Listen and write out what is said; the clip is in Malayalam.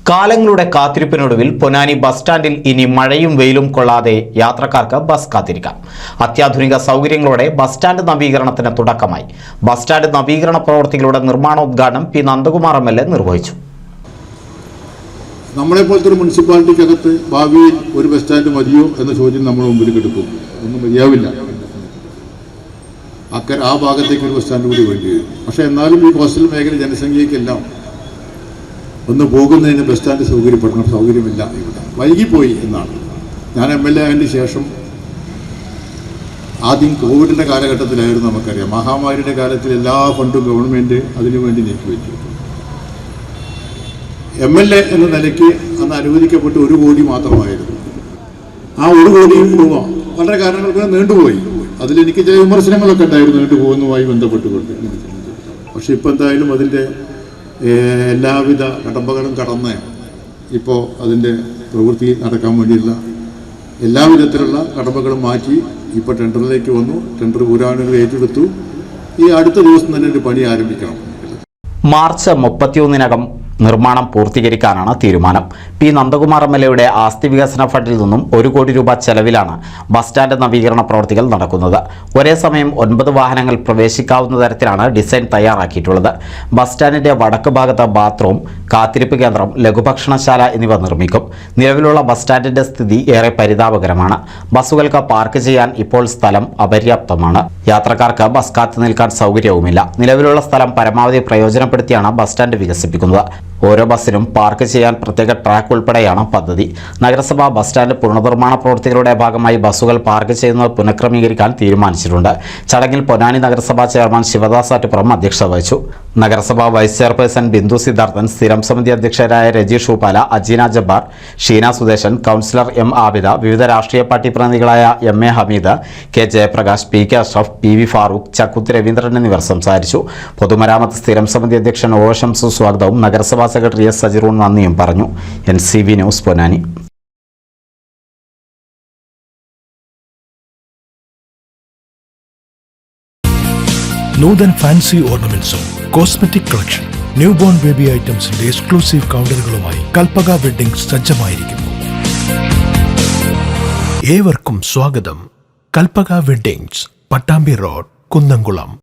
കാലങ്ങളുടെ കാത്തിരിപ്പിനൊടുവിൽ പൊന്നാനി ബസ് സ്റ്റാൻഡിൽ ഇനി മഴയും വെയിലും കൊള്ളാതെ യാത്രക്കാർക്ക് ബസ് കാത്തിരിക്കാം. അത്യാധുനിക സൗകര്യങ്ങളോടെ ബസ് സ്റ്റാൻഡ് നവീകരണത്തിന് തുടക്കമായി. ബസ് സ്റ്റാൻഡ് നവീകരണ പ്രവൃത്തികളുടെ നിർമ്മാണോദ്ഘാടനം പി നന്ദകുമാർ MLA നിർവഹിച്ചു. നമ്മളെപ്പോലത്തെ ഒരു മുനിസിപ്പാലിറ്റിക്കകത്ത് ഭാവിയിൽ ഒരു ബസ് സ്റ്റാൻഡ് മതിയോ എന്ന ചോദ്യം നമ്മുടെ മുമ്പിൽ കിടക്കും. ഒന്നും മതിയാവില്ല. ആ ഭാഗത്തേക്ക് ഒരു ബസ് സ്റ്റാൻഡ് കൂടി വേണ്ടി വരും. പക്ഷേ എന്നാലും ഈ കോസ്റ്റൽ മേഖല ജനസംഖ്യയ്ക്കെല്ലാം ഒന്ന് പോകുന്നതിന് ബസ് സ്റ്റാൻഡ് സൗകര്യമില്ല. ഇവിടെ വൈകിപ്പോയി എന്നാണ്. ഞാൻ MLA ആയതിന് ശേഷം ആദ്യം കോവിഡിൻ്റെ കാലഘട്ടത്തിലായിരുന്നു, നമുക്കറിയാം. മഹാമാരിയുടെ കാലത്തിൽ എല്ലാ ഫണ്ടും ഗവൺമെൻറ് അതിനുവേണ്ടി നീക്കിവെച്ചു. MLA എന്ന നിലയ്ക്ക് അന്ന് അനുവദിക്കപ്പെട്ട 1 കോടി മാത്രമായിരുന്നു. ആ 1 കോടി രൂപ വളരെ കാരണങ്ങൾക്ക് നീണ്ടുപോയി. അതിലെനിക്ക് ചില വിമർശനങ്ങളൊക്കെ ഉണ്ടായിരുന്നു നീണ്ടുപോകുന്നതുമായി ബന്ധപ്പെട്ടുകൊണ്ട്. പക്ഷെ ഇപ്പോൾ എന്തായാലും അതിൻ്റെ എല്ലാവിധ കടമ്പകളും കടന്ന് ഇപ്പോൾ അതിൻ്റെ പ്രവൃത്തി നടക്കാൻ വേണ്ടിയുള്ള എല്ലാവിധത്തിലുള്ള കടമ്പകളും മാറ്റി ഇപ്പോൾ ടെൻഡറിലേക്ക് വന്നു. ടെൻഡർ പുരാണങ്ങൾ ഏറ്റെടുത്തു. ഈ അടുത്ത ദിവസം തന്നെ ഒരു പണി ആരംഭിക്കണം. മാർച്ച് 31-നകം നിർമ്മാണം പൂർത്തീകരിക്കാനാണ് തീരുമാനം. പി നന്ദകുമാർ MLAയുടെ ആസ്തി വികസന ഫണ്ടിൽ നിന്നും 1 കോടി രൂപ ചെലവിലാണ് ബസ് സ്റ്റാൻഡ് നവീകരണ പ്രവൃത്തികൾ നടക്കുന്നത്. ഒരേ സമയം 9 വാഹനങ്ങൾ പ്രവേശിക്കാവുന്ന തരത്തിലാണ് ഡിസൈൻ തയ്യാറാക്കിയിട്ടുള്ളത്. ബസ് സ്റ്റാൻഡിന്റെ വടക്ക് ഭാഗത്ത് ബാത്റൂം, കാത്തിരിപ്പ് കേന്ദ്രം, ലഘുഭക്ഷണശാല എന്നിവ നിർമ്മിക്കും. നിലവിലുള്ള ബസ് സ്റ്റാൻഡിന്റെ സ്ഥിതി ഏറെ പരിതാപകരമാണ്. ബസ്സുകൾക്ക് പാർക്ക് ചെയ്യാൻ ഇപ്പോൾ സ്ഥലം അപര്യാപ്തമാണ്. യാത്രക്കാർക്ക് ബസ് കാത്തു നിൽക്കാൻ സൗകര്യവുമില്ല. നിലവിലുള്ള സ്ഥലം പരമാവധി പ്രയോജനപ്പെടുത്തിയാണ് ബസ് സ്റ്റാൻഡ് വികസിപ്പിക്കുന്നത്. ഓരോ ബസ്സിനും പാർക്ക് ചെയ്യാൻ പ്രത്യേക ട്രാക്ക് ഉൾപ്പെടെയാണ് പദ്ധതി. നഗരസഭ ബസ് സ്റ്റാൻഡ് പുനർനിർമ്മാണ പ്രവൃത്തികളുടെ ഭാഗമായി ബസ്സുകൾ പാർക്ക് ചെയ്യുന്നത് പുനഃക്രമീകരിക്കാൻ തീരുമാനിച്ചിട്ടുണ്ട്. ചടങ്ങിൽ പൊന്നാനി നഗരസഭാ ചെയർമാൻ ശിവദാസ് ആറ്റുപുറം അധ്യക്ഷത വഹിച്ചു. നഗരസഭാ വൈസ് ചെയർപേഴ്സൺ ബിന്ദു സിദ്ധാർത്ഥൻ, സ്ഥിരം സമിതി അധ്യക്ഷരായ രജീഷ് ഊപ്പാല, അജീന ജബ്ബാർ, ഷീന സുദേശൻ, കൗൺസിലർ M ആബിദ, വിവിധ രാഷ്ട്രീയ പാർട്ടി പ്രതിനിധികളായ MA Hameed, K Jayaprakash, PK Ashraf, PV Farooq, Chakkuth Raveendran എന്നിവർ സംസാരിച്ചു. പൊതുമരാമത്ത് സ്ഥിരം സമിതി അധ്യക്ഷൻ O ശംസു സ്വാഗതവും നഗരസഭാ സെക്രട്ടറി S സജിറൂൺ നന്ദിയും പറഞ്ഞു. NCV news Ponnani. Nuthan fancy ഓർണമെന്റ്സും cosmetic collection, new born baby ഐറ്റംസിന്റെ എക്സ്ക്ലൂസീവ് കൗണ്ടറുകളുമായി കൽപ്പക വെഡ്ഡിംഗ് സജ്ജമായിരിക്കുന്നു. ഏവർക്കും സ്വാഗതം. Kalpaka weddings, Pattambi road, Kunnamkulam.